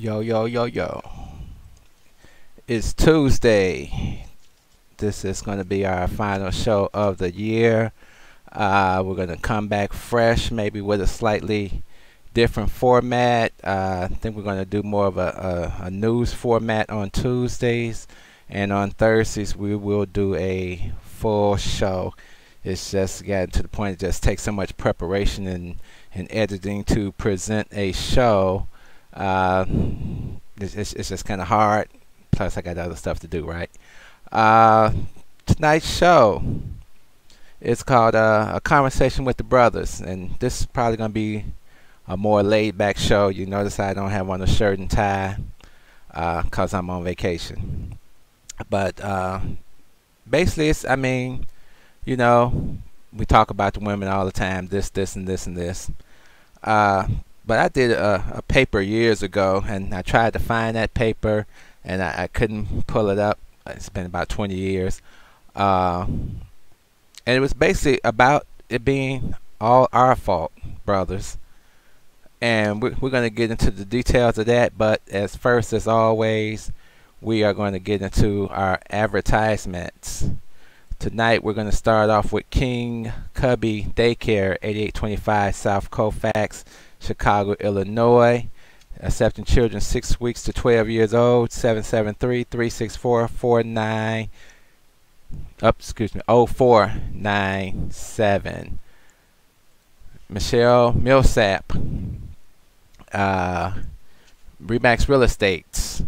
Yo, yo, yo, yo. It's Tuesday. This is going to be our final show of the year. We're going to come back fresh, maybe with a slightly different format. I think we're going to do more of a news format on Tuesdays. And on Thursdays, we will do a full show. It's just gotten to the point it just takes so much preparation and editing to present a show. Uh, it's just kind of hard. Plus, I got other stuff to do, right? Uh, Tonight's show is called A Conversation with the Brothers, and this is probably going to be a more laid back show. You notice I don't have on a shirt and tie because I'm on vacation. But basically, you know, we talk about the women all the time, this, and this, and this. Uh, but I did a paper years ago, and I tried to find that paper, and I couldn't pull it up. It's been about 20 years. And it was basically about it being all our fault, brothers. And we're going to get into the details of that, but as first, as always, we are going to get into our advertisements. Tonight, we're going to start off with King Cubby Daycare, 8825 South Colfax, Chicago, Illinois. Accepting children 6 weeks to 12 years old. 773-364-49. 0497. Michelle Millsap, Remax Real Estates.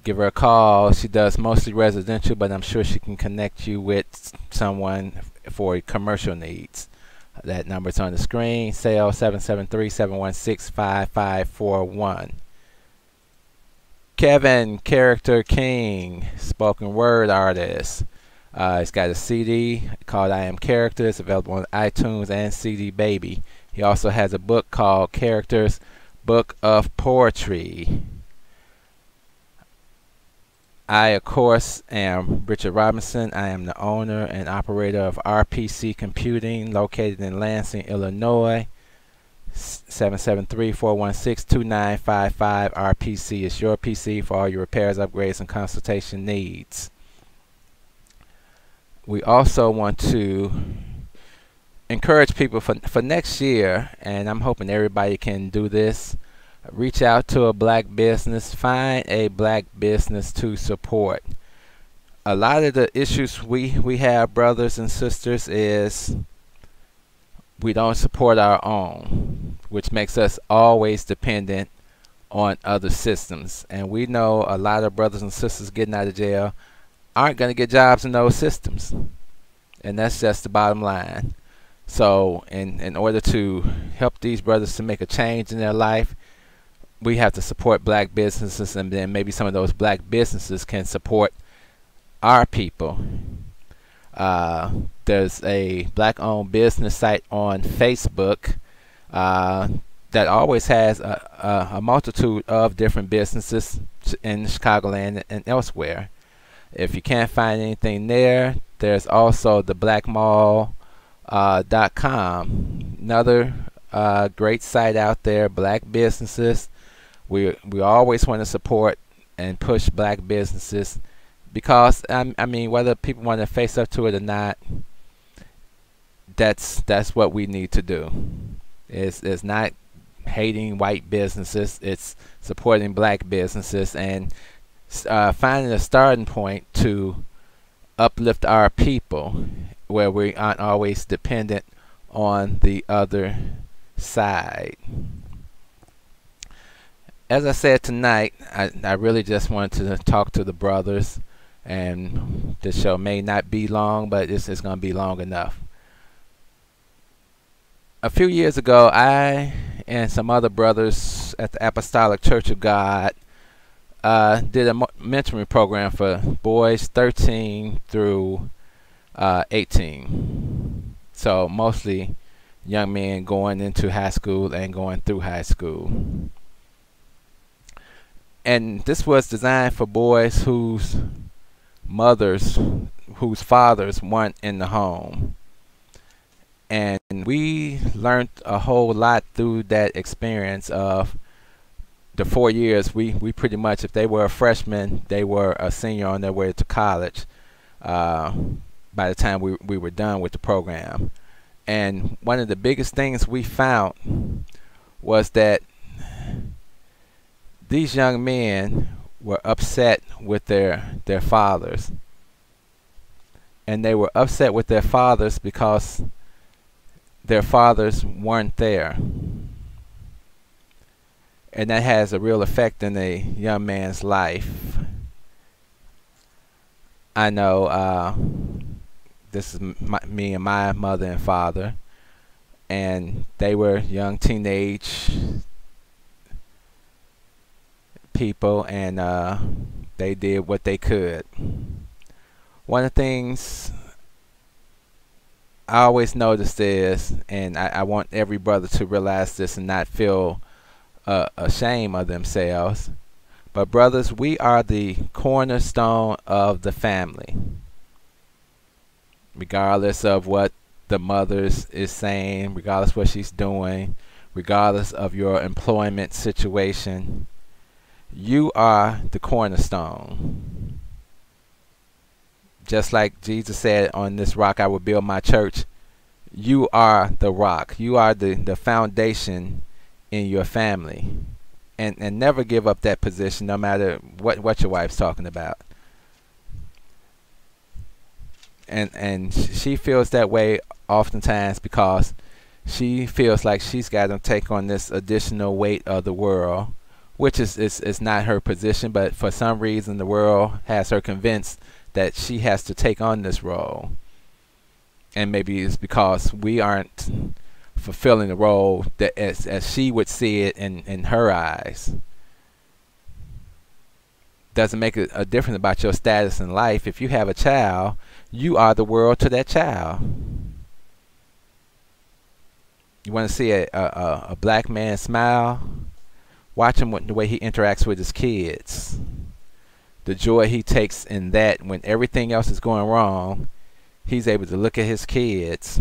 Give her a call. She does mostly residential, but I'm sure she can connect you with someone for commercial needs. That number's on the screen. Sale 773-716-5541. Kevin Character King, spoken word artist. He's got a CD called I Am Character. It's available on iTunes and CD Baby. He also has a book called Characters Book of Poetry. I, of course, am Richard Robinson. I am the owner and operator of RPC Computing, located in Lansing, Illinois. 773-416-2955. RPC is your PC for all your repairs, upgrades, and consultation needs. We also want to encourage people for next year, and I'm hoping everybody can do this. Reach out to a black business. Find a black business to support. A lot of the issues we have, brothers and sisters, is we don't support our own, which makes us always dependent on other systems. And we know a lot of brothers and sisters getting out of jail aren't going to get jobs in those systems. And that's just the bottom line. So in order to help these brothers to make a change in their life, we have to support black businesses, and then maybe some of those black businesses can support our people. There's a black-owned business site on Facebook that always has a multitude of different businesses in Chicagoland and elsewhere. If you can't find anything there, there's also the blackmall.com, another great site out there, black businesses. We always want to support and push black businesses because I mean, whether people want to face up to it or not, that's what we need to do. It's not hating white businesses. It's supporting black businesses and finding a starting point to uplift our people, where we aren't always dependent on the other side. As I said tonight, I really just wanted to talk to the brothers, and this show may not be long, but this is going to be long enough. A few years ago, I and some other brothers at the Apostolic Church of God did a mentoring program for boys 13 through 18. So mostly young men going into high school and going through high school. And this was designed for boys whose fathers weren't in the home. And we learned a whole lot through that experience of the 4 years, we pretty much, if they were a freshman, they were a senior on their way to college uh, by the time we were done with the program. And one of the biggest things we found was that these young men were upset with their fathers. And they were upset with their fathers because their fathers weren't there. And that has a real effect in a young man's life. I know this is me and my mother and father, and they were young teenage people, and they did what they could. One of the things I always noticed is, and I want every brother to realize this and not feel ashamed of themselves, but brothers, we are the cornerstone of the family. Regardless of what the mother is saying, regardless what she's doing, regardless of your employment situation, you are the cornerstone. Just like Jesus said, on this rock I will build my church, you are the rock. You are the foundation in your family. And never give up that position, no matter what your wife's talking about. And she feels that way oftentimes because she feels like she's got to take on this additional weight of the world, which is not her position, but for some reason the world has her convinced that she has to take on this role. And maybe it's because we aren't fulfilling the role that as she would see it in her eyes. Doesn't make a difference about your status in life. If you have a child, you are the world to that child. You want to see a black man smile? Watch him the way he interacts with his kids. The joy he takes in that when everything else is going wrong, he's able to look at his kids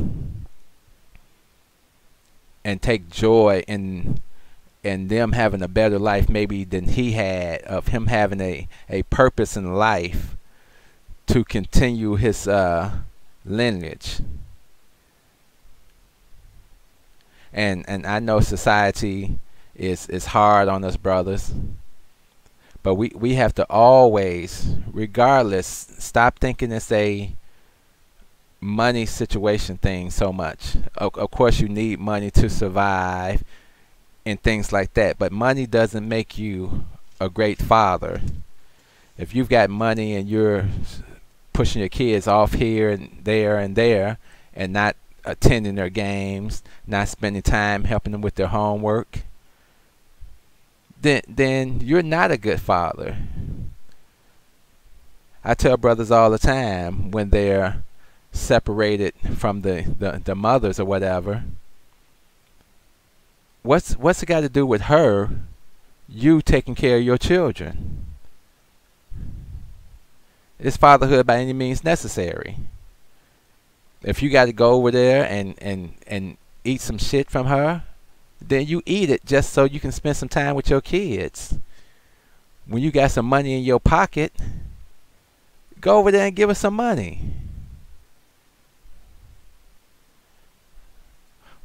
and take joy in them having a better life maybe than he had, of him having a purpose in life to continue his lineage. And I know society is hard on us brothers, but we have to always, regardless, stop thinking it's a money situation thing so much. Of course you need money to survive and things like that, but money doesn't make you a great father. If you've got money and you're pushing your kids off here and there and not attending their games, not spending time helping them with their homework, then you're not a good father. I tell brothers all the time when they're separated from the mothers or whatever, what's it got to do with her, you taking care of your children? It's fatherhood by any means necessary. If you got to go over there and eat some shit from her, then you eat it just so you can spend some time with your kids. When you got some money in your pocket, go over there and give her some money.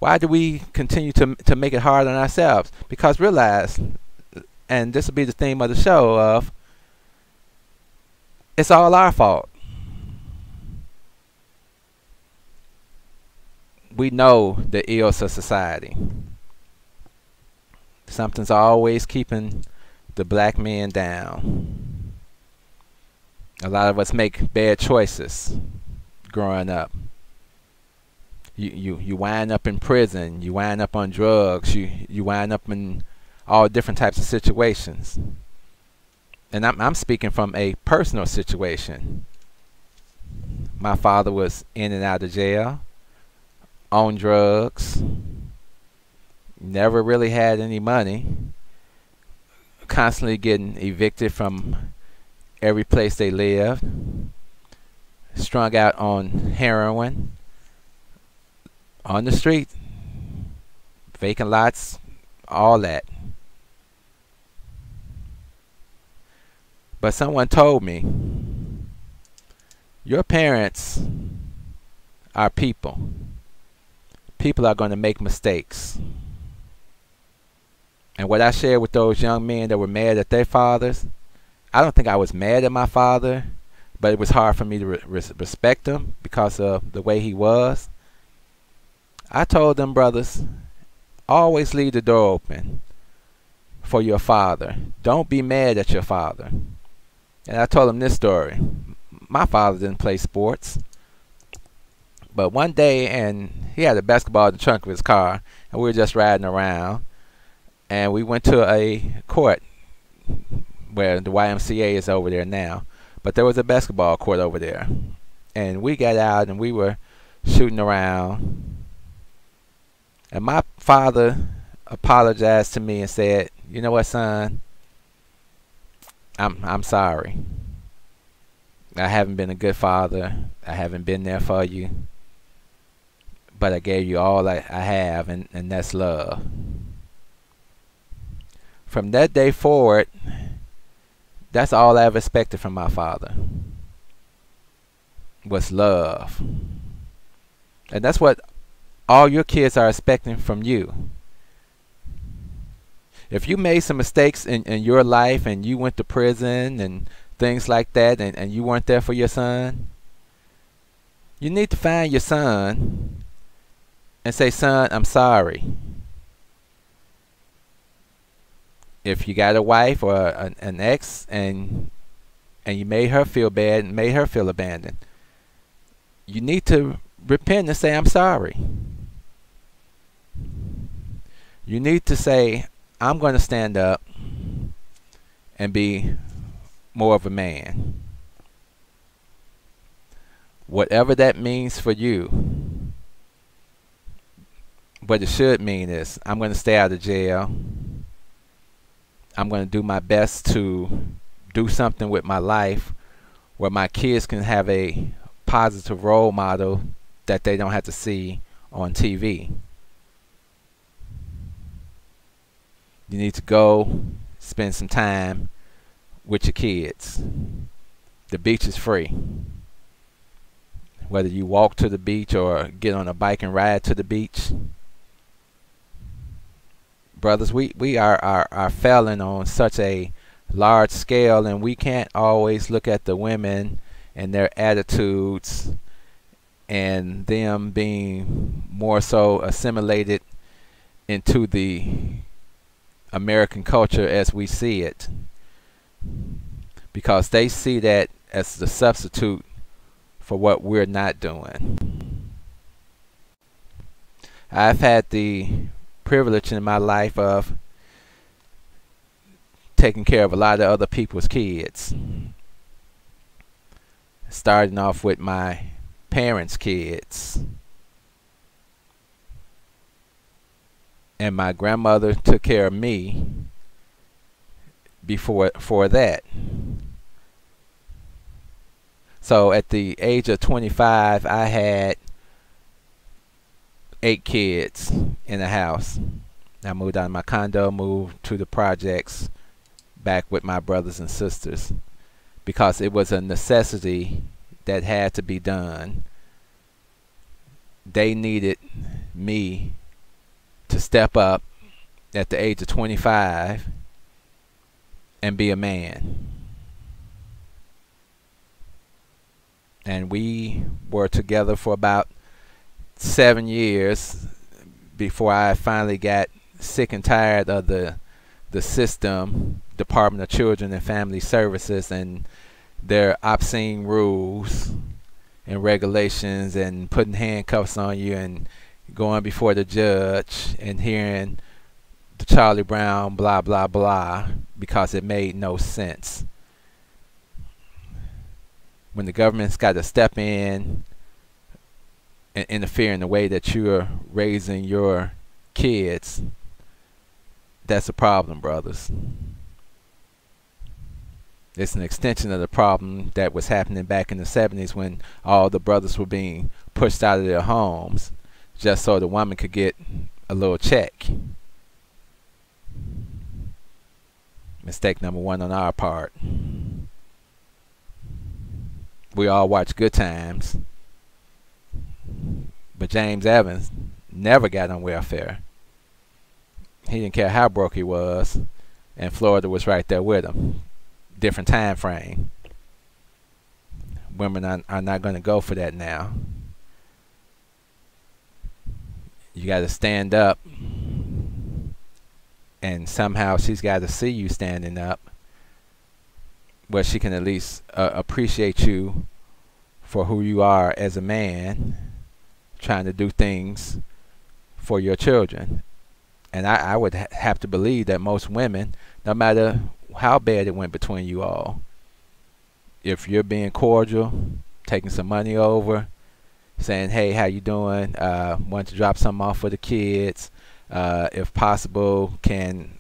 Why do we continue to make it hard on ourselves? Because realize, and this will be the theme of the show, of it's all our fault. We know the ills of society. Something's always keeping the black man down. A lot of us make bad choices growing up. You wind up in prison. You wind up on drugs. You wind up in all different types of situations. And I'm speaking from a personal situation. My father was in and out of jail, on drugs, never really had any money, constantly getting evicted from every place they lived, strung out on heroin, on the street, vacant lots, all that. But someone told me, your parents are people. People are going to make mistakes. And what I shared with those young men that were mad at their fathers, I don't think I was mad at my father, but it was hard for me to respect him because of the way he was. I told them, brothers, always leave the door open for your father. Don't be mad at your father. And I told them this story. My father didn't play sports. But one day, and he had a basketball in the trunk of his car, and we were just riding around. And we went to a court where the YMCA is over there now. But there was a basketball court over there. And we got out and we were shooting around. And my father apologized to me and said, you know what, son? I'm sorry. I haven't been a good father. I haven't been there for you. But I gave you all I have, and that's love. From that day forward, that's all I ever expected from my father, was love. And that's what all your kids are expecting from you. If you made some mistakes in your life and you went to prison and things like that, and you weren't there for your son, you need to find your son and say, son, I'm sorry. If you got a wife or an ex and you made her feel bad and made her feel abandoned, you need to repent and say, I'm sorry. You need to say, I'm going to stand up and be more of a man. Whatever that means for you, what it should mean is, I'm going to stay out of jail. I'm going to do my best to do something with my life where my kids can have a positive role model that they don't have to see on TV. You need to go spend some time with your kids. The beach is free. Whether you walk to the beach or get on a bike and ride to the beach. Brothers, we are failing on such a large scale, and we can't always look at the women and their attitudes and them being more so assimilated into the American culture as we see it, because they see that as the substitute for what we're not doing. I've had the privilege in my life of taking care of a lot of other people's kids, starting off with my parents' kids. And my grandmother took care of me before that. So at the age of 25, I had 8 kids in the house. I moved out of my condo, moved to the projects, back with my brothers and sisters, because it was a necessity that had to be done. They needed me to step up at the age of 25 and be a man. And we were together for about 7 years before I finally got sick and tired of the system, Department of Children and Family Services, and their obscene rules and regulations, and putting handcuffs on you and going before the judge and hearing the Charlie Brown blah blah blah, because it made no sense. When the government's got to step in and interfere in the way that you're raising your kids, that's a problem, brothers. It's an extension of the problem that was happening back in the 70s, when all the brothers were being pushed out of their homes just so the woman could get a little check. Mistake number 1 on our part. We all watch Good Times. But James Evans never got on welfare. He didn't care how broke he was, and Florida was right there with him. Different time frame. Women are not going to go for that now. You got to stand up, and somehow she's got to see you standing up, where she can at least appreciate you for who you are as a man, trying to do things for your children. And I would have to believe that most women, no matter how bad it went between you all, if you're being cordial, taking some money over, saying, hey, how you doing? Want to drop something off for the kids? If possible, can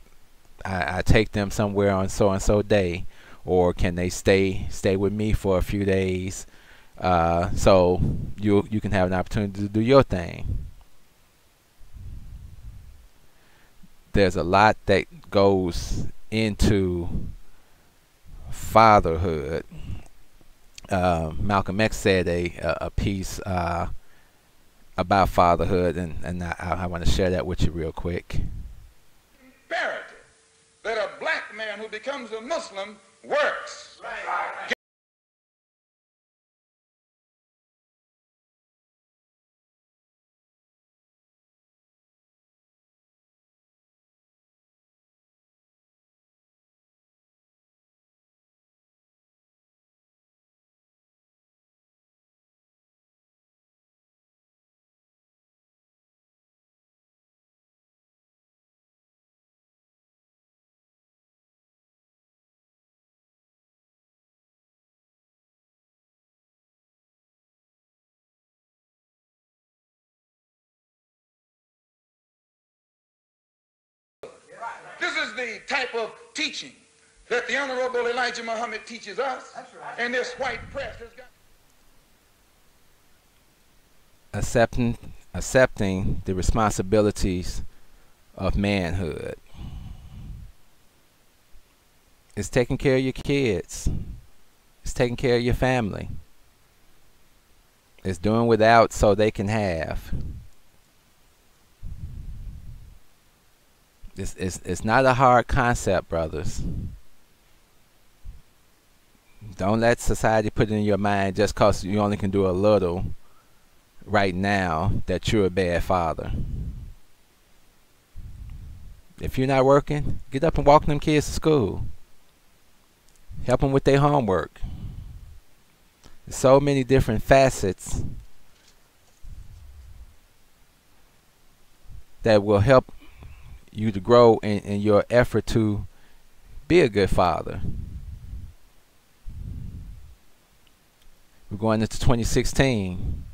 I take them somewhere on so-and-so day? Or can they stay with me for a few days? So you can have an opportunity to do your thing. There's a lot that goes into fatherhood. Malcolm X said a piece about fatherhood, and I want to share that with you real quick. Imperative that a black man who becomes a Muslim works. Right. This is the type of teaching that the Honorable Elijah Muhammad teaches us. That's right. And this white press has got. Accepting the responsibilities of manhood. It's taking care of your kids. It's taking care of your family. It's doing without so they can have. It's not a hard concept, brothers. Don't let society put it in your mind just because you only can do a little right now that you're a bad father. If you're not working, get up and walk them kids to school. Help them with their homework. There's so many different facets that will help you to grow in your effort to be a good father. We're going into 2016.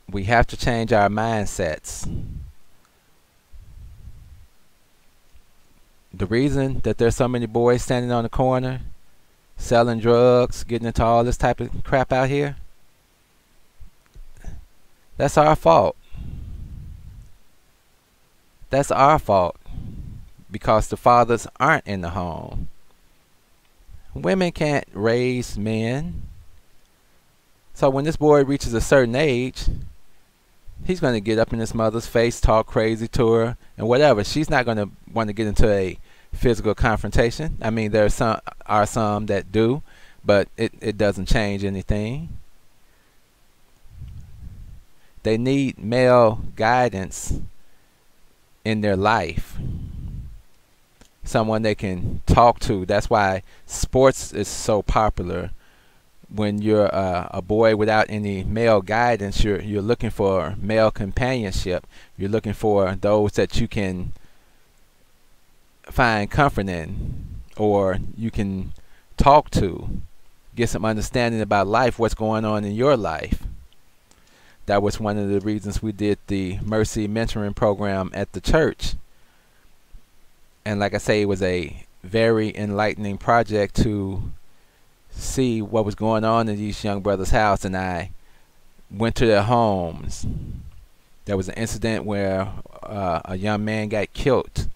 We have to change our mindsets. The reason that there's so many boys standing on the corner selling drugs, getting into all this type of crap out here, that's our fault. That's our fault, because the fathers aren't in the home. Women can't raise men. So when this boy reaches a certain age, he's going to get up in his mother's face, talk crazy to her, and whatever. She's not going to want to get into a physical confrontation. I mean, there are some that do, but it doesn't change anything. They need male guidance in their life, someone they can talk to. That's why sports is so popular. When you're a boy without any male guidance, you're looking for male companionship. You're looking for those that you can find comfort in, or you can talk to, get some understanding about life, what's going on in your life. That was one of the reasons we did the Mercy Mentoring Program at the church. And like I say, it was a very enlightening project to see what was going on in these young brothers' house. And I went to their homes. There was an incident where a young man got killed,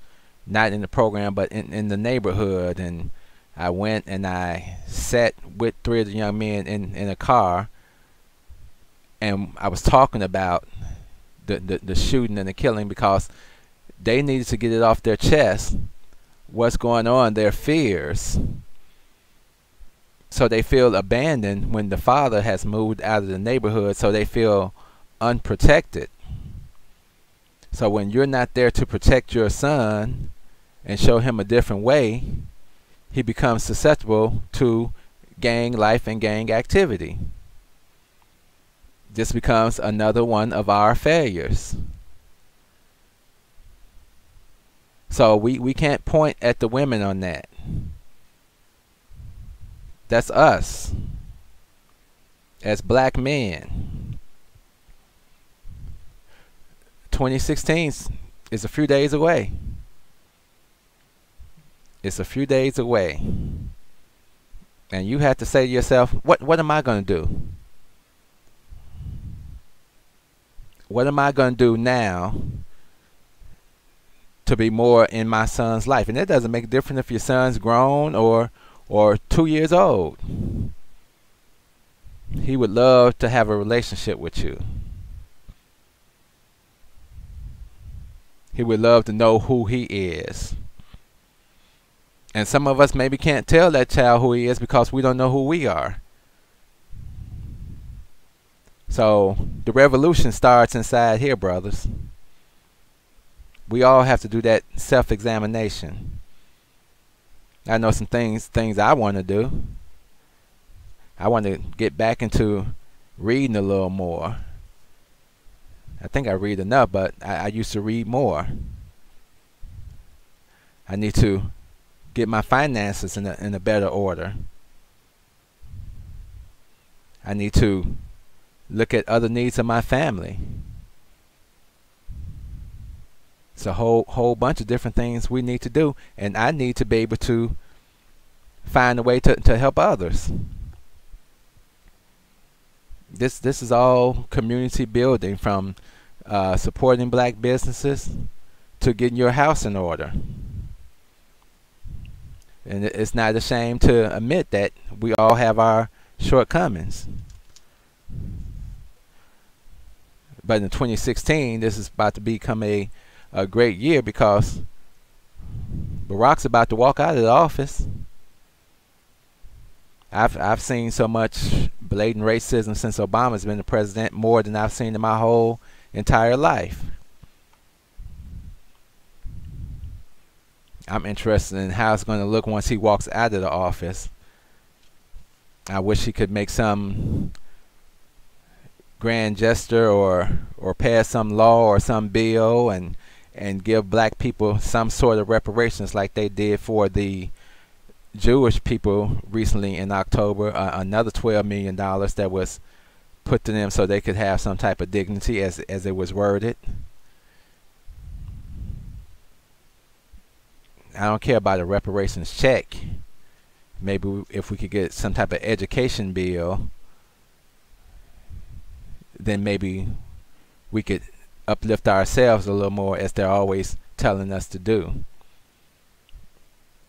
not in the program, but in the neighborhood. And I went and I sat with 3 of the young men in a car, and I was talking about the shooting and the killing because they needed to get it off their chest, what's going on, their fears. So they feel abandoned when the father has moved out of the neighborhood, so they feel unprotected. So when you're not there to protect your son and show him a different way, he becomes susceptible to gang life and gang activity. This becomes another one of our failures. So we can't point at the women on that. That's us as black men. 2016 is a few days away. It's a few days away. And you have to say to yourself, what am I going to do? What am I going to do now to be more in my son's life? And it doesn't make a difference if your son's grown or 2 years old. He would love to have a relationship with you. He would love to know who he is. And some of us maybe can't tell that child who he is because we don't know who we are. So the revolution starts inside here, brothers. We all have to do that self-examination. I know some things I want to do. I want to get back into reading a little more. I think I read enough, but I used to read more. I need to get my finances in a better order. I need to look at other needs of my family. It's a whole bunch of different things we need to do, and I need to be able to find a way to help others. This is all community building, from supporting black businesses to getting your house in order. And it's not a shame to admit that we all have our shortcomings. But in 2016, this is about to become a great year because Barack's about to walk out of the office. I've seen so much blatant racism since Obama's been the president, more than I've seen in my whole entire life. I'm interested in how it's going to look once he walks out of the office. I wish he could make some grand gesture or pass some law or some bill and give black people some sort of reparations like they did for the Jewish people recently in October. Another $12 million that was put to them so they could have some type of dignity, as it was worded. I don't care about a reparations check. Maybe if we could get some type of education bill, then maybe we could uplift ourselves a little more, as they're always telling us to do.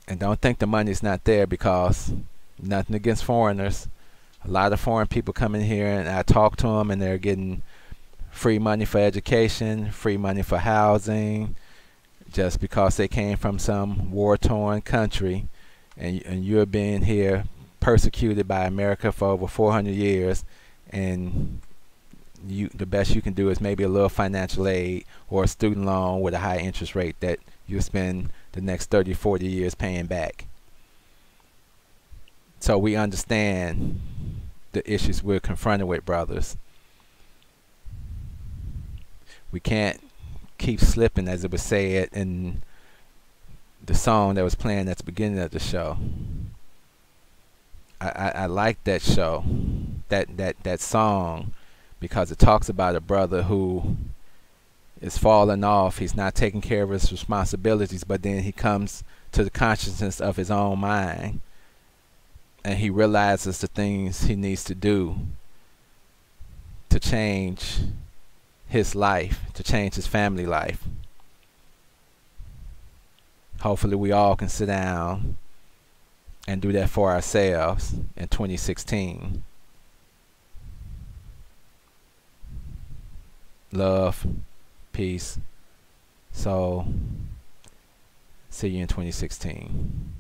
And don't think the money's not there, because nothing against foreigners. A lot of foreign people come in here, and I talk to them, and they're getting free money for education, free money for housing, just because they came from some war-torn country, and you're being here persecuted by America for over 400 years, and the best you can do is maybe a little financial aid or a student loan with a high interest rate that you'll spend the next 30, 40 years paying back. So we understand the issues we're confronted with, brothers. We can't keep slipping, as it was said in the song that was playing at the beginning of the show. I like that show, that song, because it talks about a brother who is falling off. He's not taking care of his responsibilities, but then he comes to the consciousness of his own mind, and he realizes the things he needs to do to change his life, to change his family life. Hopefully we all can sit down and do that for ourselves in 2016. Love, peace. So, see you in 2016.